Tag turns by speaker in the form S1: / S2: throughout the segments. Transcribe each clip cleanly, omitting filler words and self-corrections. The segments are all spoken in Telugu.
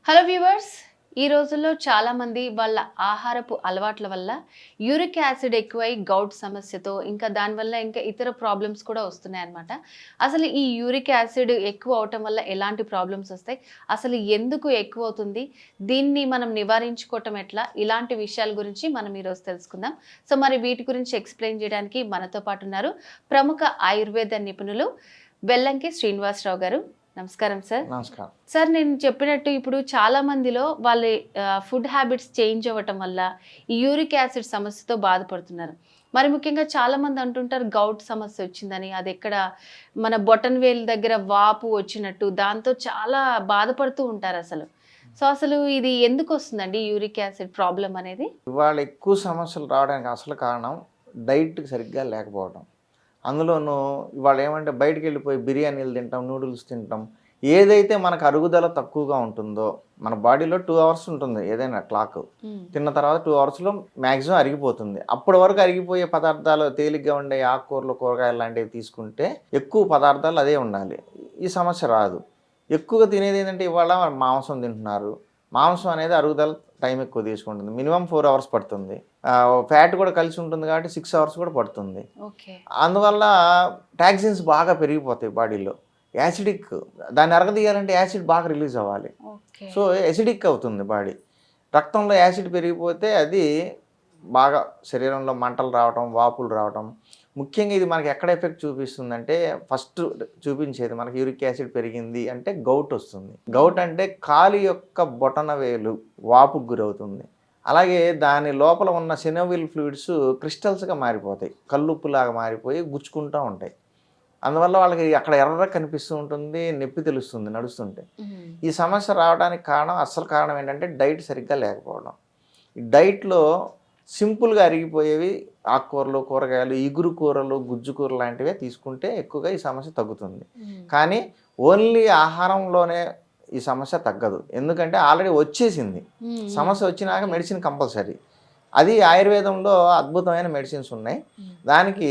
S1: హలో వ్యూవర్స్, ఈ రోజుల్లో చాలామంది వాళ్ళ ఆహారపు అలవాట్ల వల్ల యూరిక్ యాసిడ్ ఎక్కువై గౌట్ సమస్యతో ఇంకా దానివల్ల ఇంకా ఇతర ప్రాబ్లమ్స్ కూడా వస్తున్నాయి అన్నమాట. అసలు ఈ యూరిక్ యాసిడ్ ఎక్కువ అవటం వల్ల ఎలాంటి ప్రాబ్లమ్స్ వస్తాయి, అసలు ఎందుకు ఎక్కువ అవుతుంది, దీన్ని మనం నివారించుకోవటం ఎట్లా, ఇలాంటి విషయాల గురించి మనం ఈరోజు తెలుసుకుందాం. సో మరి వీటి గురించి ఎక్స్ప్లెయిన్ చేయడానికి మనతో పాటు ఉన్నారు ప్రముఖ ఆయుర్వేద నిపుణులు వెల్లంకి శ్రీనివాసరావు గారు. నమస్కారం సార్.
S2: నమస్కారం
S1: సార్, నేను చెప్పినట్టు ఇప్పుడు చాలా మందిలో వాళ్ళ ఫుడ్ హ్యాబిట్స్ చేంజ్ అవ్వటం వల్ల ఈ యూరిక్ యాసిడ్ సమస్యతో బాధపడుతున్నారు. మరి ముఖ్యంగా చాలా మంది అంటుంటారు గౌట్ సమస్య వచ్చిందని, అది ఎక్కడ మన బొటన్ వేలు దగ్గర వాపు వచ్చినట్టు, దాంతో చాలా బాధపడుతూ ఉంటారు అసలు. సో అసలు ఇది ఎందుకు వస్తుందండి యూరిక్ యాసిడ్ ప్రాబ్లం అనేది?
S2: ఇవాళ ఎక్కువ సమస్యలు రావడానికి అసలు కారణం డైట్ సరిగ్గా లేకపోవడం. అందులోనూ ఇవాళ ఏమంటే బయటికి వెళ్ళిపోయి బిర్యానీలు తింటాం, నూడిల్స్ తింటాం. ఏదైతే మనకు అరుగుదల తక్కువగా ఉంటుందో, మన బాడీలో 2 అవర్స్ ఉంటుంది ఏదైనా క్లాక్, తిన్న తర్వాత 2 అవర్స్లో మ్యాక్సిమం అరిగిపోతుంది. అప్పటి వరకు అరిగిపోయే పదార్థాలు తేలిగ్గా ఉండే ఆకుకూరలు, కూరగాయలు లాంటివి తీసుకుంటే ఎక్కువ పదార్థాలు అదే ఉండాలి, ఈ సమస్య రాదు. ఎక్కువగా తినేది ఏంటంటే ఇవాళ మాంసం తింటున్నారు. మాంసం అనేది అరుగుదల టైం ఎక్కువ తీసుకుంటుంది, మినిమం 4 అవర్స్ పడుతుంది. ఫ్యాట్ కూడా కలిసి ఉంటుంది కాబట్టి 6 అవర్స్ కూడా పడుతుంది. అందువల్ల టాక్సిన్స్ బాగా పెరిగిపోతాయి బాడీలో. యాసిడిక్, దాన్ని అరగదీయాలంటే యాసిడ్ బాగా రిలీజ్ అవ్వాలి. సో యాసిడిక్ అవుతుంది బాడీ. రక్తంలో యాసిడ్ పెరిగిపోతే అది బాగా శరీరంలో మంటలు రావటం, వాపులు రావటం. ముఖ్యంగా ఇది మనకి ఎక్కడ ఎఫెక్ట్ చూపిస్తుందంటే, ఫస్ట్ చూపించేది మనకి యూరిక్ యాసిడ్ పెరిగింది అంటే గౌట్ వస్తుంది. గౌట్ అంటే కాలు యొక్క బొటన వేలు వాపుకు గురవుతుంది. అలాగే దాని లోపల ఉన్న సినోవిల్ ఫ్లూయిడ్స్ క్రిస్టల్స్గా మారిపోతాయి, కల్లుప్పులాగా మారిపోయి గుచ్చుకుంటూ ఉంటాయి. అందువల్ల వాళ్ళకి అక్కడ ఎర్ర కనిపిస్తూ ఉంటుంది, నొప్పి తెలుస్తుంది నడుస్తుంటే. ఈ సమస్య రావడానికి అసలు కారణం ఏంటంటే డైట్ సరిగ్గా లేకపోవడం. ఈ డైట్లో సింపుల్గా అరిగిపోయేవి ఆకుకూరలు, కూరగాయలు, ఇగురు కూరలు, గుజ్జు కూరలు లాంటివే తీసుకుంటే ఎక్కువగా ఈ సమస్య తగ్గుతుంది. కానీ ఓన్లీ ఆహారంలోనే ఈ సమస్య తగ్గదు, ఎందుకంటే ఆల్రెడీ వచ్చేసింది. సమస్య వచ్చినాక మెడిసిన్ కంపల్సరీ. అది ఆయుర్వేదంలో అద్భుతమైన మెడిసిన్స్ ఉన్నాయి. దానికి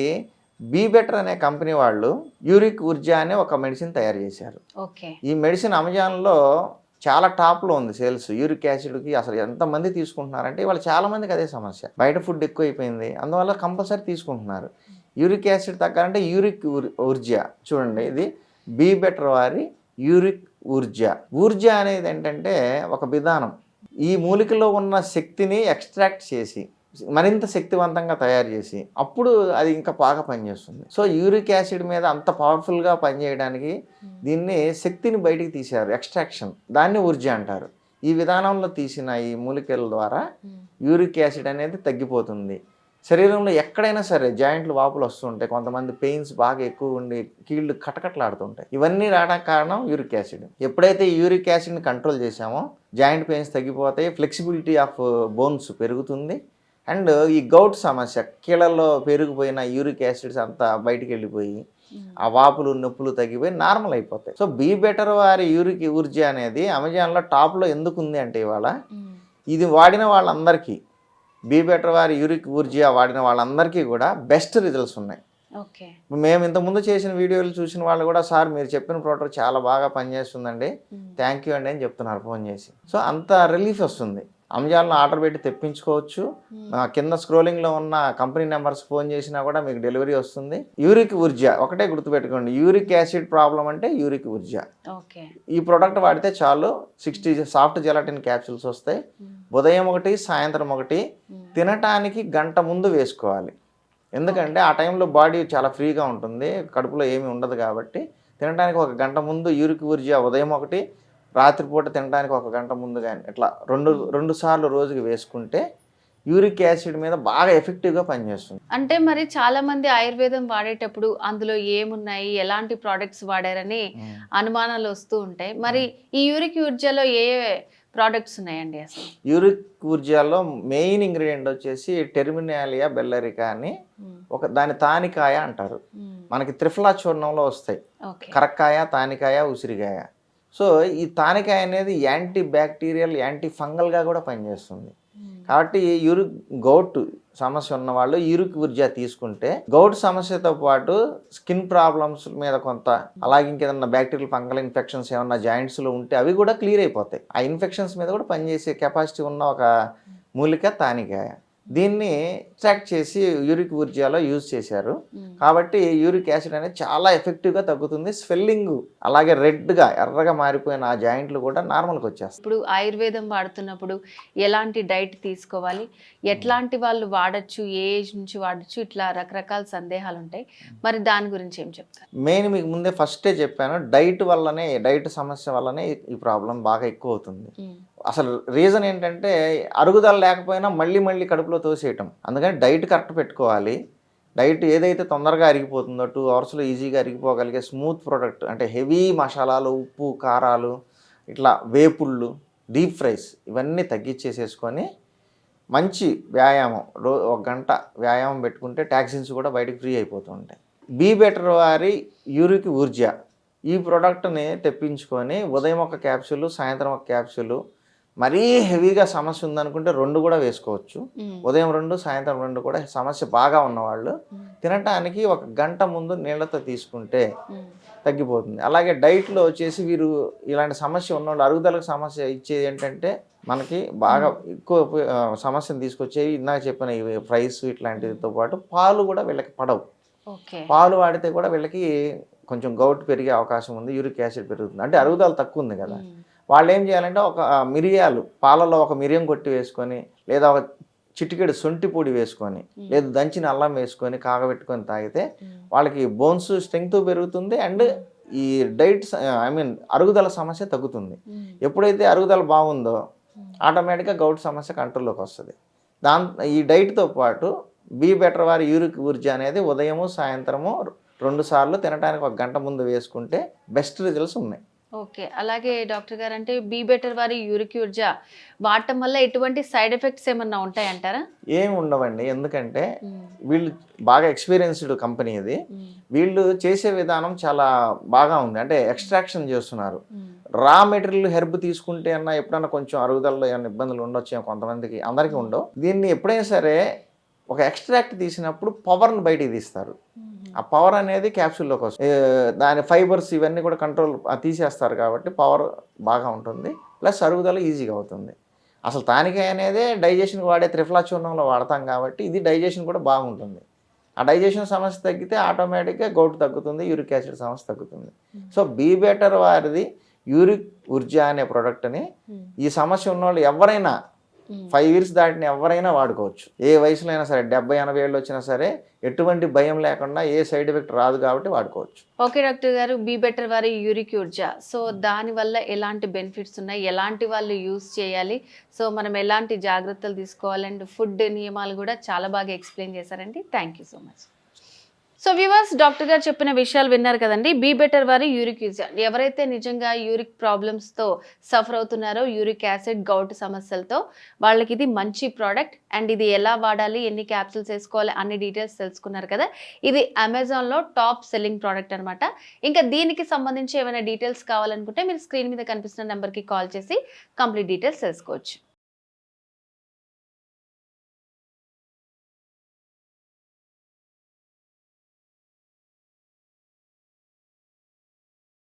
S2: బీ బెటర్ అనే కంపెనీ వాళ్ళు యూరిక్ ఊర్జా అనే ఒక మెడిసిన్ తయారు చేశారు. ఈ మెడిసిన్ అమెజాన్లో చాలా టాప్లో ఉంది సేల్స్. యూరిక్ యాసిడ్కి అసలు ఎంతమంది తీసుకుంటున్నారంటే ఇవాళ చాలామందికి అదే సమస్య, బయట ఫుడ్ ఎక్కువ అయిపోయింది, అందువల్ల కంపల్సరీ తీసుకుంటున్నారు. యూరిక్ యాసిడ్ తగ్గాలంటే యూరిక్ ఊర్జా చూడండి, ఇది బీ బెటర్ వారి యూరిక్ ఊర్జా. ఊర్జా అనేది ఏంటంటే ఒక విధానం, ఈ మూలికలో ఉన్న శక్తిని ఎక్స్ట్రాక్ట్ చేసి మరింత శక్తివంతంగా తయారు చేసి అప్పుడు అది ఇంకా బాగా పనిచేస్తుంది. సో యూరిక్ యాసిడ్ మీద అంత పవర్ఫుల్గా పనిచేయడానికి దీన్ని శక్తిని బయటికి తీశారు, ఎక్స్ట్రాక్షన్, దాన్ని ఊర్జా అంటారు. ఈ విధానంలో తీసిన ఈ మూలికల ద్వారా యూరిక్ యాసిడ్ అనేది తగ్గిపోతుంది. శరీరంలో ఎక్కడైనా సరే జాయింట్లు వాపులు వస్తుంటాయి, కొంతమంది పెయిన్స్ బాగా ఎక్కువ ఉండి కీళ్ళు కటకట్లాడుతుంటాయి. ఇవన్నీ రావడానికి కారణం యూరిక్ యాసిడ్. ఎప్పుడైతే ఈ యూరిక్ యాసిడ్ని కంట్రోల్ చేసామో జాయింట్ పెయిన్స్ తగ్గిపోతాయి, ఫ్లెక్సిబిలిటీ ఆఫ్ బోన్స్ పెరుగుతుంది. అండ్ ఈ గౌట్ సమస్య, కీళ్ళల్లో పెరిగిపోయిన యూరిక్ యాసిడ్స్ అంతా బయటికి వెళ్ళిపోయి ఆ వాపులు, నొప్పులు తగ్గిపోయి నార్మల్ అయిపోతాయి. సో బీ బెటర్ వారి యూరిక్ ఊర్జా అనేది అమెజాన్లో టాప్లో ఎందుకు ఉంది అంటే ఇవాళ ఇది వాడిన వాళ్ళందరికీ, బీ బెటర్ వారి యూరిక్ ఊర్జా వాడిన వాళ్ళందరికీ కూడా బెస్ట్ రిజల్ట్స్ ఉన్నాయి. మేము ఇంతకుముందు చేసిన వీడియోలు చూసిన వాళ్ళు కూడా, సార్ మీరు చెప్పిన ప్రోడక్ట్ చాలా బాగా పనిచేస్తుందండి, థ్యాంక్ యూ అండి అని చెప్తున్నారు ఫోన్ చేసి. సో అంత రిలీఫ్ వస్తుంది. అమెజాన్లో ఆర్డర్ పెట్టి తెప్పించుకోవచ్చు. కింద స్క్రోలింగ్లో ఉన్న కంపెనీ నెంబర్స్ ఫోన్ చేసినా కూడా మీకు డెలివరీ వస్తుంది. యూరిక్ ఊర్జా ఒకటే గుర్తుపెట్టుకోండి, యూరిక్ యాసిడ్ ప్రాబ్లం అంటే యూరిక్ ఊర్జా. ఈ ప్రోడక్ట్ వాడితే చాలు, 60 సాఫ్ట్ జెలటిన్ క్యాప్సూల్స్ వస్తాయి. ఉదయం 1, సాయంత్రం 1, తినటానికి గంట ముందు వేసుకోవాలి. ఎందుకంటే ఆ టైంలో బాడీ చాలా ఫ్రీగా ఉంటుంది, కడుపులో ఏమీ ఉండదు కాబట్టి తినడానికి 1 గంట ముందు యూరిక్ ఊర్జా ఉదయం 1, రాత్రిపూట తినడానికి 1 గంట ముందు కానీ ఇట్లా రెండు సార్లు రోజుకి వేసుకుంటే యూరిక్ యాసిడ్ మీద బాగా ఎఫెక్టివ్గా పనిచేస్తుంది.
S1: అంటే మరి చాలా మంది ఆయుర్వేదం వాడేటప్పుడు అందులో ఏమున్నాయి, ఎలాంటి ప్రోడక్ట్స్ వాడారని అనుమానాలు వస్తూ ఉంటాయి. మరి ఈ యూరిక్ ఊర్జాలో ఏ ప్రోడక్ట్స్ ఉన్నాయండి అసలు?
S2: యూరిక్ ఊర్జాలో మెయిన్ ఇంగ్రీడియంట్ వచ్చేసి టెర్మినాలియా బెల్లరికా అని దాని తానికాయ అంటారు. మనకి త్రిఫలా చూర్ణంలో వస్తాయి, కరక్కాయ, తానికాయ, ఉసిరికాయ. సో ఈ తానికాయ అనేది యాంటీ బ్యాక్టీరియల్, యాంటీ ఫంగల్గా కూడా పనిచేస్తుంది. కాబట్టి యూరిక్ గౌట్ సమస్య ఉన్న వాళ్ళు యూరిక్ ఊర్జా తీసుకుంటే గౌట్ సమస్యతో పాటు స్కిన్ ప్రాబ్లమ్స్ మీద కొంత, అలాగే ఇంకేదన్నా బ్యాక్టీరియల్ ఫంగల్ ఇన్ఫెక్షన్స్ ఏమన్నా జాయింట్స్లో ఉంటే అవి కూడా క్లియర్ అయిపోతాయి. ఆ ఇన్ఫెక్షన్స్ మీద కూడా పనిచేసే కెపాసిటీ ఉన్న ఒక మూలిక తానికాయ. దీన్ని ఎక్స్ట్రాక్ట్ చేసి యూరిక్ ఊర్జాలో యూజ్ చేశారు కాబట్టి యూరిక్ యాసిడ్ అనేది చాలా ఎఫెక్టివ్గా తగ్గుతుంది. స్వెల్లింగ్ అలాగే రెడ్గా ఎర్రగా మారిపోయిన ఆ జాయింట్లు కూడా నార్మల్కి వచ్చేస్తాయి.
S1: ఇప్పుడు ఆయుర్వేదం వాడుతున్నప్పుడు ఎలాంటి డైట్ తీసుకోవాలి, ఎట్లాంటి వాళ్ళు వాడచ్చు, ఏ ఏజ్ నుంచి వాడచ్చు, ఇట్లా రకరకాల సందేహాలు ఉంటాయి. మరి దాని గురించి ఏం చెప్తారు?
S2: మెయిన్ మీకు ముందే ఫస్టే చెప్పాను, డైట్ సమస్య వల్లనే ఈ ప్రాబ్లం బాగా ఎక్కువ అవుతుంది. అసలు రీజన్ ఏంటంటే అరుగుదల లేకపోయినా మళ్ళీ కడుపులో తోసేయటం. అందుకని డైట్ కరెక్ట్ పెట్టుకోవాలి. డైట్ ఏదైతే తొందరగా అరిగిపోతుందో 2 అవర్స్లో ఈజీగా అరిగిపోగలిగే స్మూత్ ప్రోడక్ట్, అంటే హెవీ మసాలాలు, ఉప్పు, కారాలు, ఇట్లా వేపుళ్ళు, డీప్ ఫ్రైస్ ఇవన్నీ తగ్గించేసేసుకొని మంచి వ్యాయామం, 1 గంట వ్యాయామం పెట్టుకుంటే టాక్సిన్స్ కూడా బయటకు ఫ్రీ అయిపోతూ ఉంటాయి. బీ బెటర్ వారి యూరిక్ ఊర్జా ఈ ప్రోడక్ట్ని తెప్పించుకొని ఉదయం ఒక క్యాప్సూలు, సాయంత్రం ఒక క్యాప్సూలు, మరీ హెవీగా సమస్య ఉందనుకుంటే 2 కూడా వేసుకోవచ్చు. ఉదయం 2, సాయంత్రం 2 కూడా. సమస్య బాగా ఉన్నవాళ్ళు తినటానికి 1 గంట ముందు నీళ్ళతో తీసుకుంటే తగ్గిపోతుంది. అలాగే డైట్లో వచ్చేసి వీరు ఇలాంటి సమస్య ఉన్నవాళ్ళు, అరుగుదలకు సమస్య ఇచ్చేది ఏంటంటే మనకి బాగా ఎక్కువ సమస్యను తీసుకొచ్చేవి ఇందాక చెప్పిన ఇవి ఫ్రైస్ ఇట్లాంటితో పాటు పాలు కూడా వీళ్ళకి పడవు. పాలు వాడితే కూడా వీళ్ళకి కొంచెం గౌట్ పెరిగే అవకాశం ఉంది, యూరిక్ యాసిడ్ పెరుగుతుంది. అంటే అరుగుదల తక్కువ ఉంది కదా. వాళ్ళు ఏం చేయాలంటే ఒక మిరియాలు పాలలో ఒక మిరియం కొట్టి వేసుకొని, లేదా ఒక చిటికెడు సొంటి పొడి వేసుకొని, లేదా దంచిన అల్లం వేసుకొని కాగబెట్టుకొని తాగితే వాళ్ళకి బోన్స్ స్ట్రెంగ్త్ పెరుగుతుంది అండ్ ఈ అరుగుదల సమస్య తగ్గుతుంది. ఎప్పుడైతే అరుగుదల బాగుందో ఆటోమేటిక్గా గౌట్ సమస్య కంట్రోల్లోకి వస్తుంది. ఈ డైట్తో పాటు బీ బెటర్ వారి యూరిక్ ఊర్జా అనేది ఉదయము, సాయంత్రము 2 సార్లు తినడానికి 1 గంట ముందు వేసుకుంటే బెస్ట్ రిజల్ట్స్ ఉన్నాయి.
S1: ఓకే. అలాగే డాక్టర్ గారు, అంటే బీ బెటర్ వారి యూరిక్ ఊర్జా వాడటం వల్ల ఎటువంటి సైడ్ ఎఫెక్ట్స్ ఏమన్నా ఉంటాయంటారా?
S2: ఏమి ఉండవండి, ఎందుకంటే వీళ్ళు బాగా ఎక్స్పీరియన్స్డ్ కంపెనీ ఇది. వీళ్ళు చేసే విధానం చాలా బాగా ఉంది. అంటే ఎక్స్ట్రాక్షన్ చేస్తున్నారు. రా మెటీరియల్ హెర్బ్ తీసుకుంటే అన్నా ఎప్పుడన్నా కొంచెం అరుగుదలలో ఏమైనా ఇబ్బందులు ఉండొచ్చు కొంతమందికి, అందరికీ ఉండవు. దీన్ని ఎప్పుడైనా సరే ఒక ఎక్స్ట్రాక్ట్ తీసినప్పుడు పవర్ని బయటికి తీస్తారు. ఆ పవర్ అనేది క్యాప్సూల్లోకి వస్తుంది. దాని ఫైబర్స్ ఇవన్నీ కూడా కంట్రోల్ తీసేస్తారు కాబట్టి పవర్ బాగా ఉంటుంది, ప్లస్ అరుగుదల ఈజీగా అవుతుంది. అసలు తానికాయ అనేది డైజెషన్కి వాడే త్రిఫలా చూర్ణంలో వాడతాం కాబట్టి ఇది డైజెషన్ కూడా బాగుంటుంది. ఆ డైజెషన్ సమస్య తగ్గితే ఆటోమేటిక్గా గౌట్ తగ్గుతుంది, యూరిక్ యాసిడ్ సమస్య తగ్గుతుంది. సో బీ బెటర్ వారిది యూరిక్ ఊర్జా అనే ప్రోడక్ట్ని ఈ సమస్య ఉన్నవాళ్ళు ఎవరైనా 5 years దాటిని ఎవరైనా వాడుకోవచ్చు. ఏ వయసులో అయినా సరే, 70-80 ఏళ్ళు వచ్చినా సరే ఎటువంటి భయం లేకుండా, ఏ సైడ్ ఎఫెక్ట్ రాదు కాబట్టి వాడుకోవచ్చు.
S1: ఓకే డాక్టర్ గారు, బీ బెటర్ వారి యూరిక్ ఊర్జా, సో దానివల్ల ఎలాంటి బెనిఫిట్స్ ఉన్నాయి, ఎలాంటి వాళ్ళు యూజ్ చేయాలి, సో మనం ఎలాంటి జాగ్రత్తలు తీసుకోవాలి అండ్ ఫుడ్ నియమాలు కూడా చాలా బాగా ఎక్స్ప్లెయిన్ చేశారండి. Thank you so much. So viewers, doctor గారు చెప్పిన విషయాలు విన్నారు కదండి. బీ బెటర్ వారి యూరిక్ యూజా, ఎవరైతే నిజంగా యూరిక్ ప్రాబ్లమ్స్తో సఫర్ అవుతున్నారో, యూరిక్ యాసిడ్, గౌట్ సమస్యలతో, వాళ్ళకి ఇది మంచి ప్రోడక్ట్. అండ్ ఇది ఎలా వాడాలి, ఎన్ని క్యాప్సూల్స్ వేసుకోవాలి అన్ని డీటెయిల్స్ తెలుసుకున్నారు కదా. ఇది అమెజాన్లో టాప్ సెల్లింగ్ ప్రోడక్ట్ అనమాట. ఇంకా దీనికి సంబంధించి ఏమైనా డీటెయిల్స్ కావాలనుకుంటే మీరు స్క్రీన్ మీద కనిపిస్తున్న నెంబర్కి కాల్ చేసి కంప్లీట్ డీటెయిల్స్ తెలుసుకోవచ్చు.